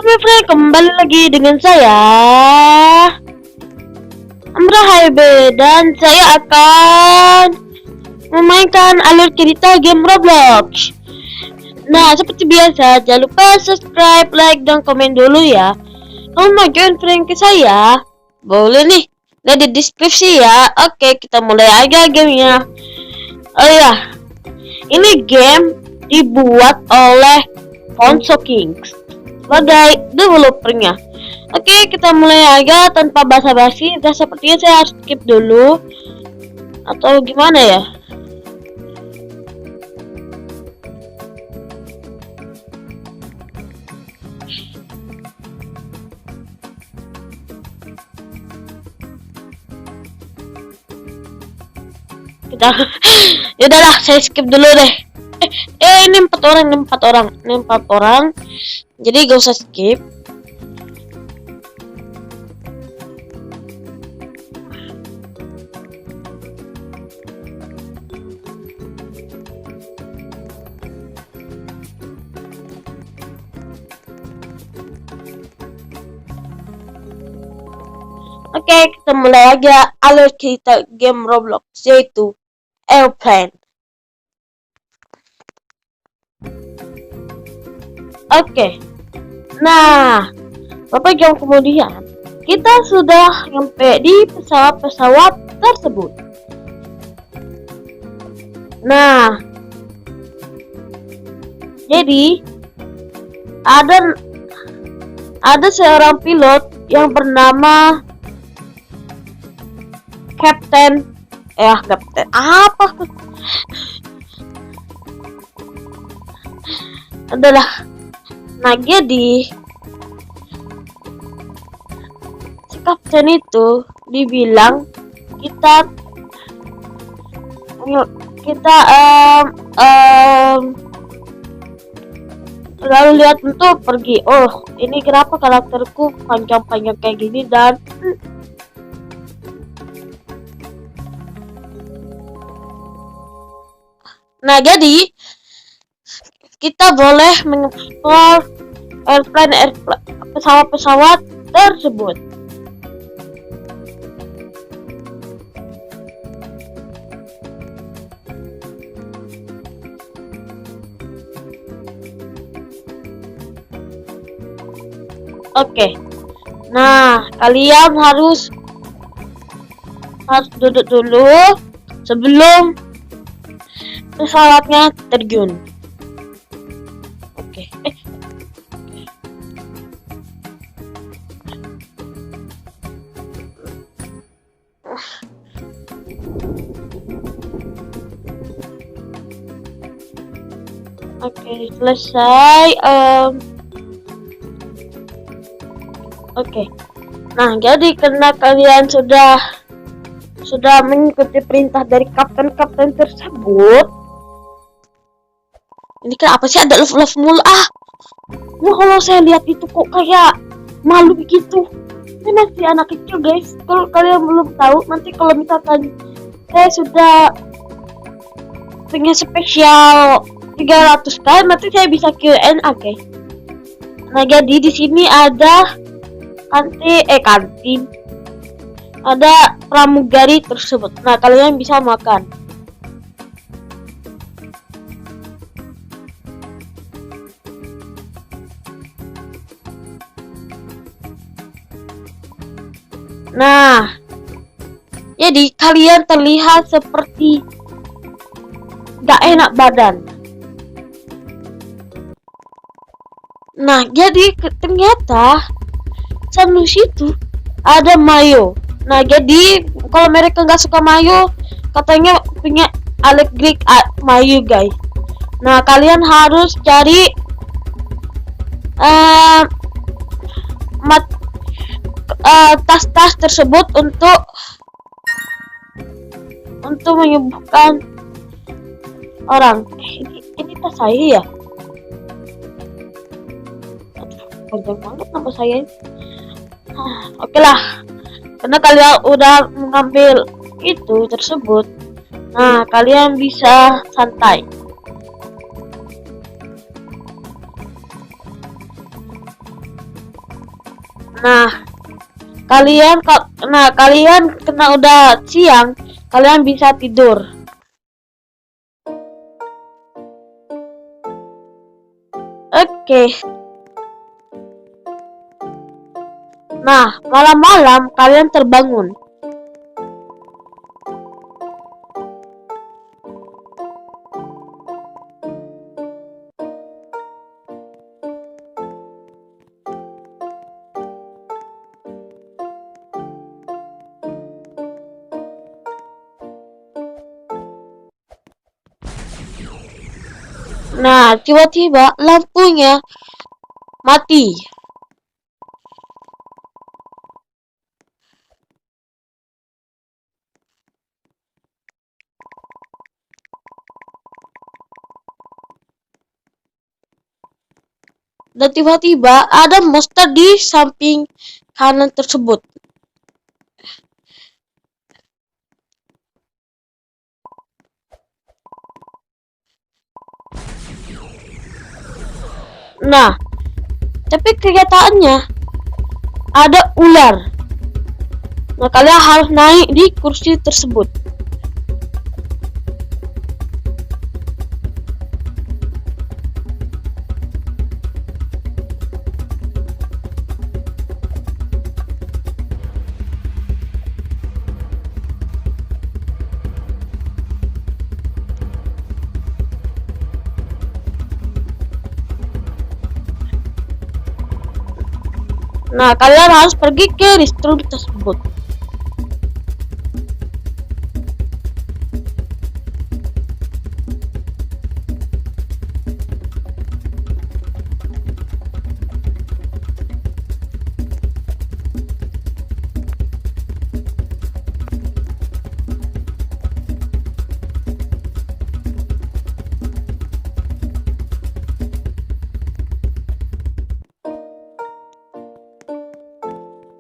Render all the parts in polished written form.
my friend, kembali lagi dengan saya Amra HB, dan saya akan memainkan alur cerita game Roblox. Nah, seperti biasa, jangan lupa subscribe, like, dan komen dulu ya. Kalau mau join friend ke saya, boleh nih, lihat di deskripsi ya. Oke, kita mulai aja gamenya. Oh ya, ini game dibuat oleh Ponzo Kings sebagai developernya. Oke, kita mulai aja tanpa basa-basi. Dan sepertinya saya harus skip dulu atau gimana ya. Kita yaudahlah, saya skip dulu deh. Ini empat orang. Jadi gak usah skip. Oke, kita mulai aja alur cerita game Roblox, yaitu Airplane. Oke, nah, beberapa jam kemudian kita sudah sampai di pesawat tersebut. Nah, jadi ada seorang pilot yang bernama Kapten apa adalah. Nah, jadi si kapten itu dibilang kita lalu lihat untuk pergi. Oh, ini kenapa karakterku panjang-panjang kayak gini, dan nah, jadi kita boleh mengeksplor pesawat-pesawat tersebut. Oke. Nah, kalian harus duduk dulu sebelum pesawatnya terjun. Oke. Oke, selesai. Oke. Nah, jadi karena kalian sudah mengikuti perintah dari kapten tersebut. Ini kan apa sih, ada love mulu ah. Nah, kalau saya lihat itu kok kayak malu begitu. Saya masih anak kecil, guys. Kalau kalian belum tahu, nanti kalau misalkan saya sudah punya spesial 300 kali, nanti saya bisa Q&A, guys. Nah, jadi di sini ada kantin. Ada pramugari tersebut. Nah, kalian bisa makan. Nah, jadi kalian terlihat seperti gak enak badan. Nah, jadi ternyata sana situ ada mayo. Nah, jadi kalau mereka nggak suka mayo, katanya punya allergic mayo, guys. Nah, kalian harus cari tas-tas tersebut untuk menyembuhkan orang. Ini tas saya ya? Panjang banget nama saya. Oke lah, karena kalian udah mengambil itu tersebut, nah kalian bisa santai. Nah, kalian kena udah siang, kalian bisa tidur. Oke. Nah, malam-malam kalian terbangun. Nah, tiba-tiba lampunya mati. Dan tiba-tiba ada monster di samping kanan tersebut. Nah, tapi kenyataannya ada ular. Nah, kalian harus naik di kursi tersebut. Nah, kalian harus pergi ke restroom tersebut.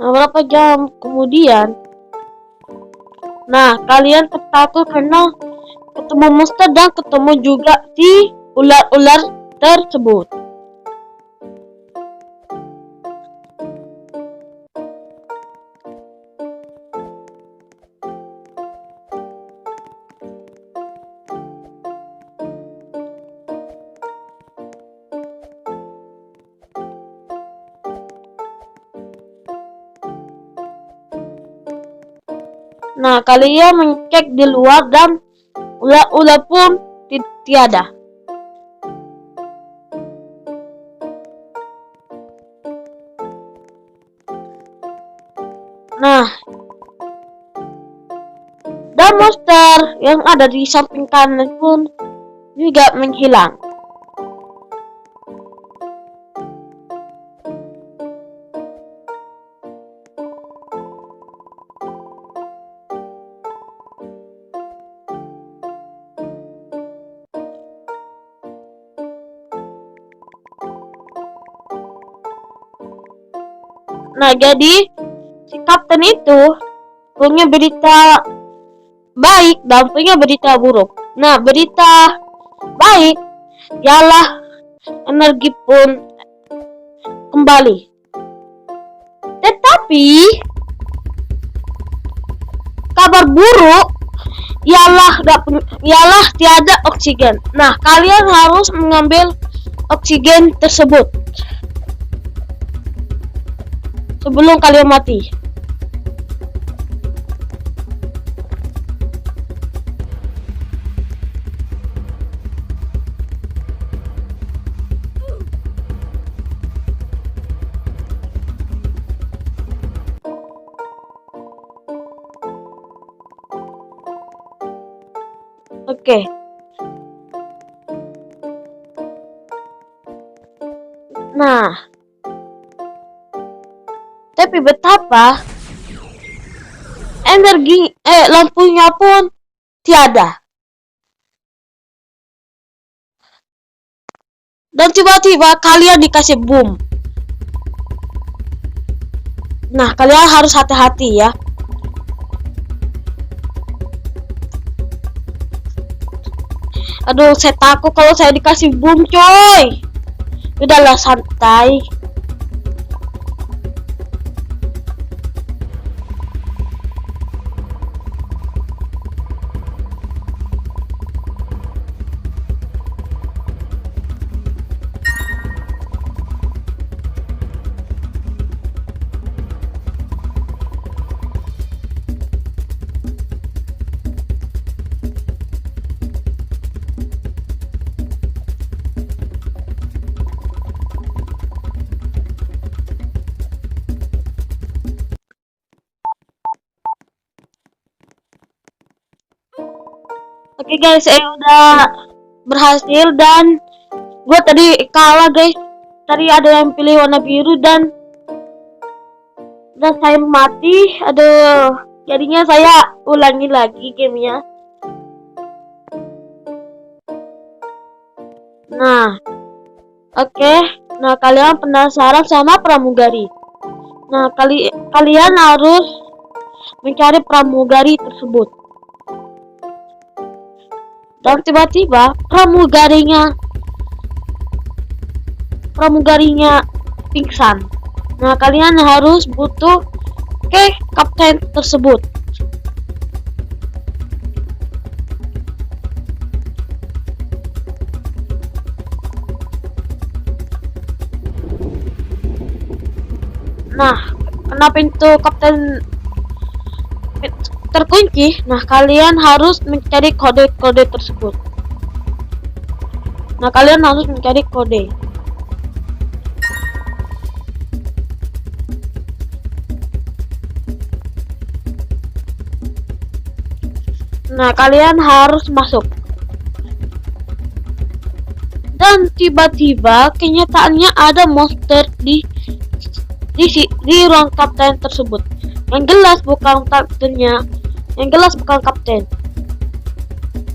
Nah, berapa jam kemudian, kalian tertakut karena ketemu monster dan ketemu juga si ular-ular tersebut. Nah, kalian mengecek di luar dan ular-ular pun tiada. Nah, dan monster yang ada di samping kanan pun juga menghilang. Nah, jadi si kapten itu punya berita baik dan punya berita buruk. Nah, berita baik ialah energi pun kembali. Tetapi kabar buruk ialah tiada oksigen. Nah, kalian harus mengambil oksigen tersebut sebelum kalian mati. Oke. Nah, tapi betapa lampunya pun tiada. Dan tiba-tiba kalian dikasih boom. Nah, kalian harus hati-hati ya. Aduh, saya takut kalau saya dikasih boom, coy. Udahlah, santai. Oke guys, saya udah berhasil dan gue tadi kalah guys. Tadi ada yang pilih warna biru dan saya mati. Aduh, jadinya saya ulangi lagi gamenya. Nah, oke. Nah, kalian penasaran sama pramugari? Nah, kalian harus mencari pramugari tersebut. Dan tiba-tiba pramugarinya pingsan. Nah, kalian harus butuh ke kapten tersebut. Nah, karena pintu kapten terkunci, nah kalian harus mencari kode-kode tersebut. Nah, kalian harus mencari kode. Nah, kalian harus masuk. Dan tiba-tiba kenyataannya ada monster di ruang kapten tersebut. Yang jelas bukan kaptennya, yang jelas bukan kapten.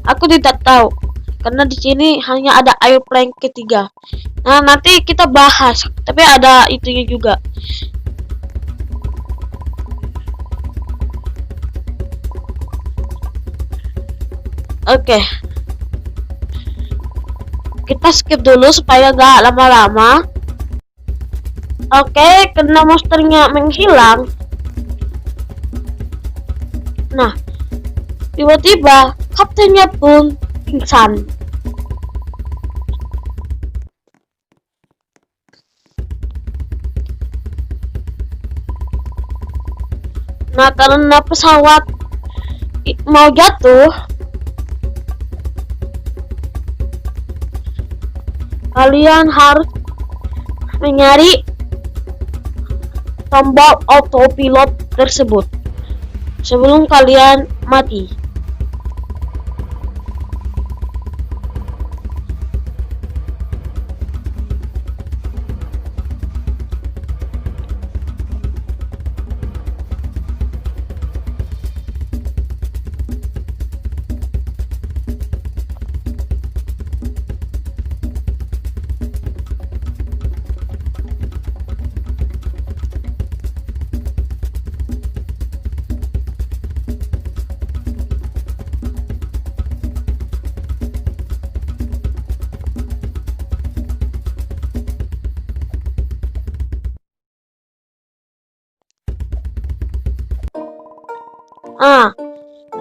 Aku tidak tahu karena di sini hanya ada airplane ketiga. Nah, nanti kita bahas, tapi ada itunya juga. Oke. Kita skip dulu supaya gak lama-lama. Oke, karena monsternya menghilang. Nah, tiba-tiba kaptennya pun pingsan. Nah, karena pesawat mau jatuh, kalian harus mencari tombol autopilot tersebut sebelum kalian mati.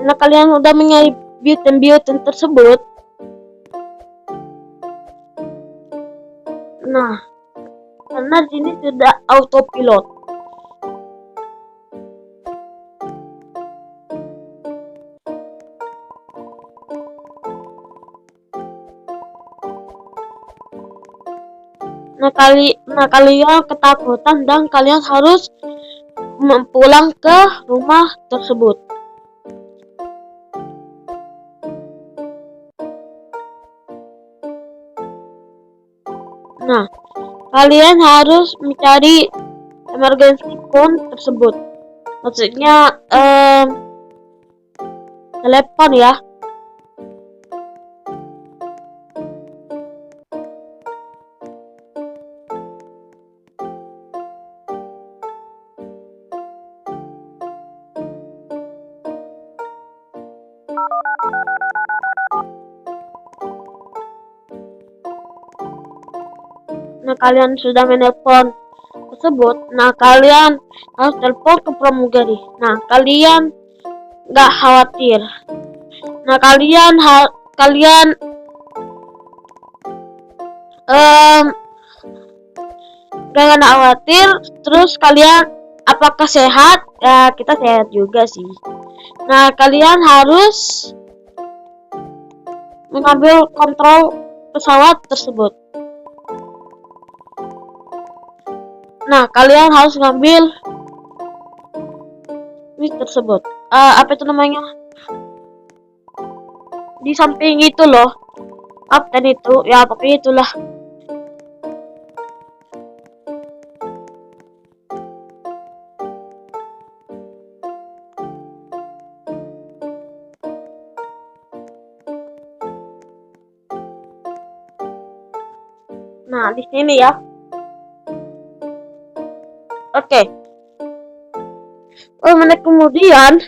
Karena kalian udah mencari button tersebut. Nah, karena sini sudah autopilot. Nah, kalian ketakutan dan kalian harus pulang ke rumah tersebut. Nah, kalian harus mencari emergency phone tersebut. Maksudnya telepon ya. Nah, kalian sudah menelpon tersebut. Nah, kalian harus telepon ke pramugari. Nah, kalian nggak khawatir. Nah, kalian jangan khawatir. Terus kalian apakah sehat? Ya, kita sehat juga sih. Nah, kalian harus mengambil kontrol pesawat tersebut. Nah, kalian harus ngambil ini tersebut. Apa itu namanya? di samping itu loh. Kapten itu, ya pokoknya itulah. Nah, di sini ya. Oke. Oh, menit kemudian.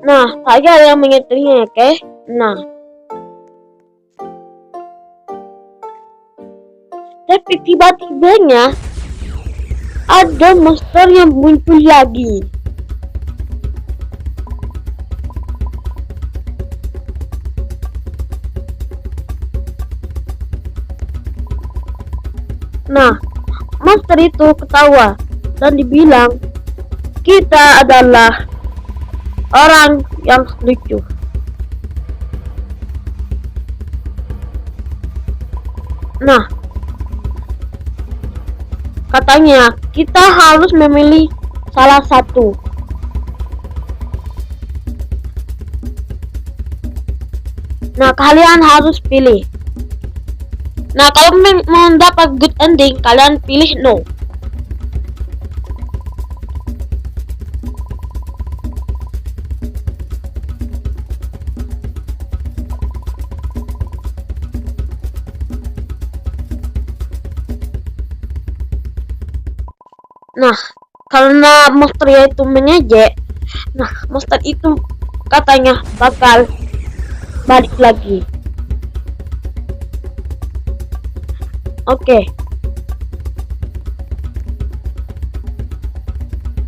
Nah, saya yang menyetirnya, oke? Nah. Tapi tiba-tibanya ada monster yang muncul lagi. Nah, monster itu ketawa dan dibilang, kita adalah orang yang lucu. Nah, katanya kita harus memilih salah satu. Nah, kalian harus pilih. Nah, kalau mau dapat good ending, kalian pilih no. Nah, karena monster itu mengejek, nah monster itu katanya bakal balik lagi. Oke.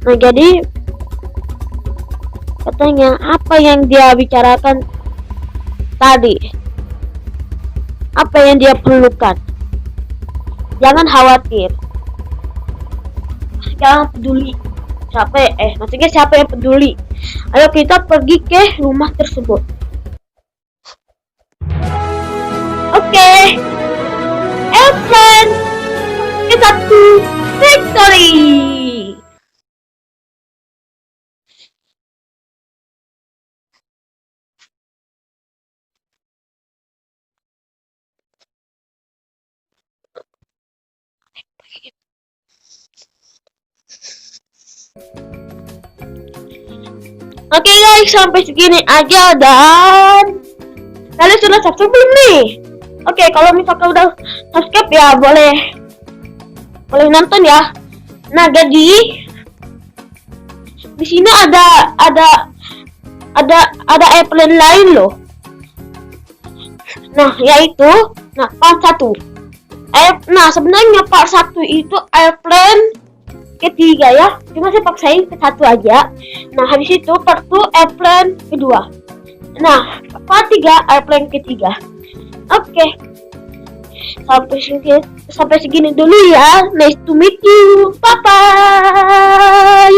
Nah, jadi katanya apa yang dia bicarakan tadi, apa yang dia perlukan, jangan khawatir, jangan peduli maksudnya siapa yang peduli. Ayo kita pergi ke rumah tersebut. Oke. Airplane ke-1 victory. Oke guys, sampai segini aja dan kalian sudah subscribe belum nih? Oke, kalau misalkan udah subscribe ya boleh nonton ya. Nah, jadi di sini ada airplane lain loh. Nah, yaitu part 1. Nah, sebenarnya part 1 itu airplane ketiga ya. Cuma saya paksain ke 1 aja. Nah, habis itu part 2 airplane kedua. Nah, part 3 airplane ketiga. Oke. Sampai segini dulu ya. Nice to meet you. Bye bye.